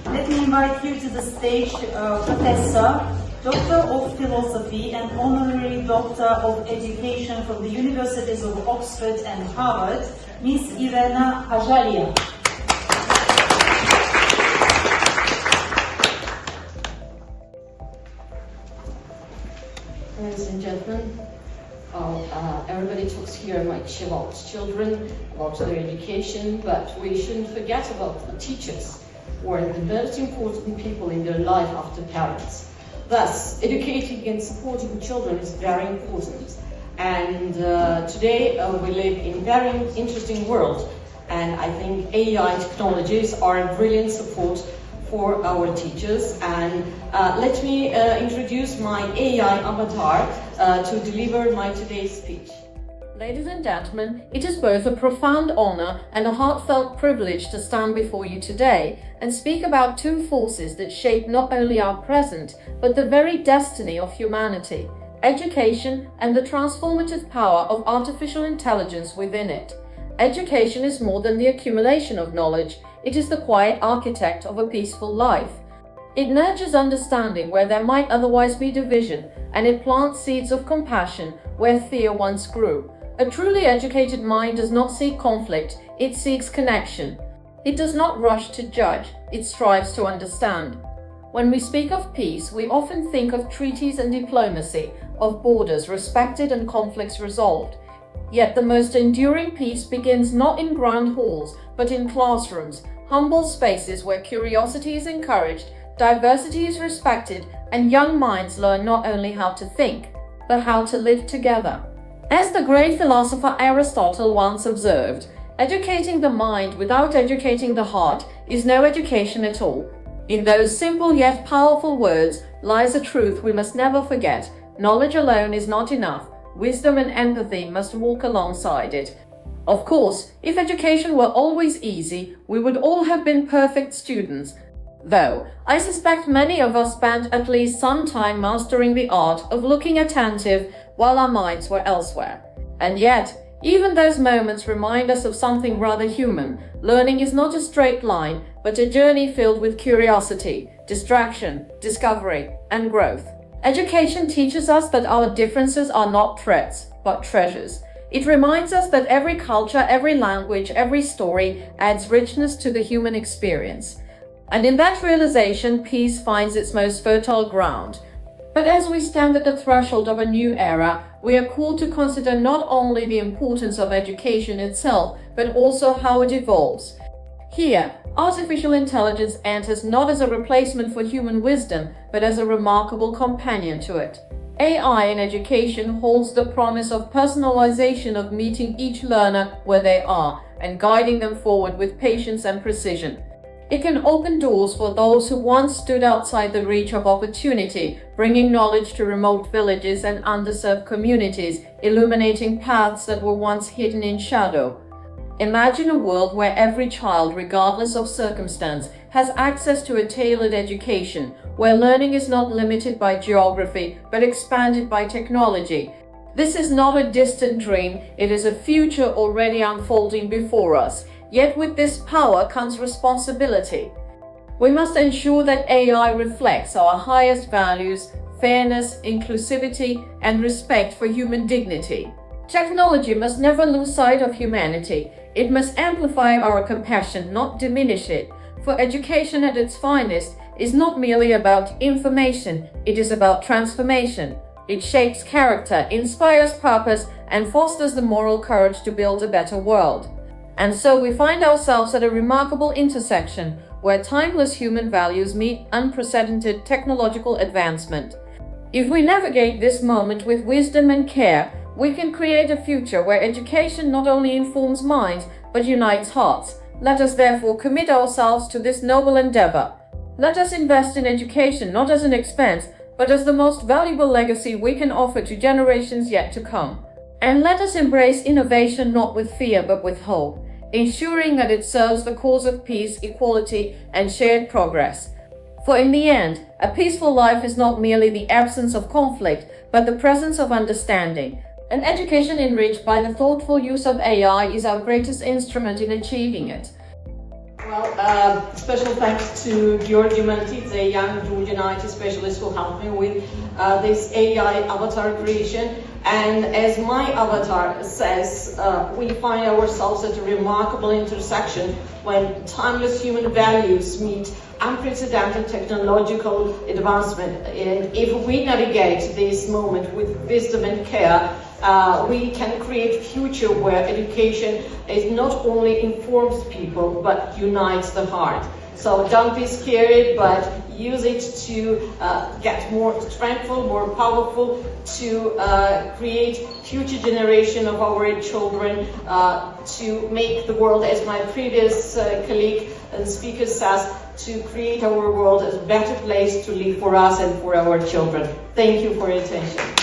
Let me invite you to the stage Professor, Doctor of Philosophy and Honorary Doctor of Education from the Universities of Oxford and Harvard, Ms. Irene Khajalia. Ladies and gentlemen, everybody talks here much about children, about their education, but we shouldn't forget about the teachers, who are the most important people in their life after parents. Thus, educating and supporting children is very important. And today we live in a very interesting world, and I think AI technologies are a brilliant support for our teachers. And let me introduce my AI avatar to deliver my today's speech. Ladies and gentlemen, it is both a profound honor and a heartfelt privilege to stand before you today and speak about two forces that shape not only our present, but the very destiny of humanity: education and the transformative power of artificial intelligence within it. Education is more than the accumulation of knowledge. It is the quiet architect of a peaceful life. It nurtures understanding where there might otherwise be division, and it plants seeds of compassion where fear once grew. A truly educated mind does not seek conflict, it seeks connection. It does not rush to judge, it strives to understand. When we speak of peace, we often think of treaties and diplomacy, of borders respected and conflicts resolved. Yet the most enduring peace begins not in grand halls, but in classrooms, humble spaces where curiosity is encouraged, diversity is respected, and young minds learn not only how to think, but how to live together. As the great philosopher Aristotle once observed, educating the mind without educating the heart is no education at all. In those simple yet powerful words lies a truth we must never forget: knowledge alone is not enough. Wisdom and empathy must walk alongside it. Of course, if education were always easy, we would all have been perfect students. Though, I suspect many of us spent at least some time mastering the art of looking attentive while our minds were elsewhere. And yet, even those moments remind us of something rather human. Learning is not a straight line, but a journey filled with curiosity, distraction, discovery, and growth. Education teaches us that our differences are not threats, but treasures. It reminds us that every culture, every language, every story adds richness to the human experience. And in that realization, peace finds its most fertile ground. But as we stand at the threshold of a new era, we are called to consider not only the importance of education itself, but also how it evolves. Here, artificial intelligence enters not as a replacement for human wisdom, but as a remarkable companion to it. AI in education holds the promise of personalization, of meeting each learner where they are and guiding them forward with patience and precision. It can open doors for those who once stood outside the reach of opportunity, bringing knowledge to remote villages and underserved communities, illuminating paths that were once hidden in shadow. Imagine a world where every child, regardless of circumstance, has access to a tailored education, where learning is not limited by geography, but expanded by technology. This is not a distant dream, it is a future already unfolding before us. Yet with this power comes responsibility. We must ensure that AI reflects our highest values: fairness, inclusivity, and respect for human dignity. Technology must never lose sight of humanity. It must amplify our compassion, not diminish it. For education at its finest is not merely about information, it is about transformation. It shapes character, inspires purpose, and fosters the moral courage to build a better world. And so we find ourselves at a remarkable intersection where timeless human values meet unprecedented technological advancement. If we navigate this moment with wisdom and care, we can create a future where education not only informs minds, but unites hearts. Let us therefore commit ourselves to this noble endeavor. Let us invest in education not as an expense, but as the most valuable legacy we can offer to generations yet to come. And let us embrace innovation not with fear, but with hope, ensuring that it serves the cause of peace, equality, and shared progress. For in the end, a peaceful life is not merely the absence of conflict, but the presence of understanding. An education enriched by the thoughtful use of AI is our greatest instrument in achieving it. Well, special thanks to Georgi Mantidze, a young Georgian IT specialist who helped me with this AI avatar creation. And as my avatar says, we find ourselves at a remarkable intersection when timeless human values meet unprecedented technological advancement. And if we navigate this moment with wisdom and care, we can create a future where education is not only informs people, but unites the heart. So don't be scared, but use it to get more strengthful, more powerful, to create future generation of our children, to make the world, as my previous colleague and speaker says, to create our world as a better place to live for us and for our children. Thank you for your attention.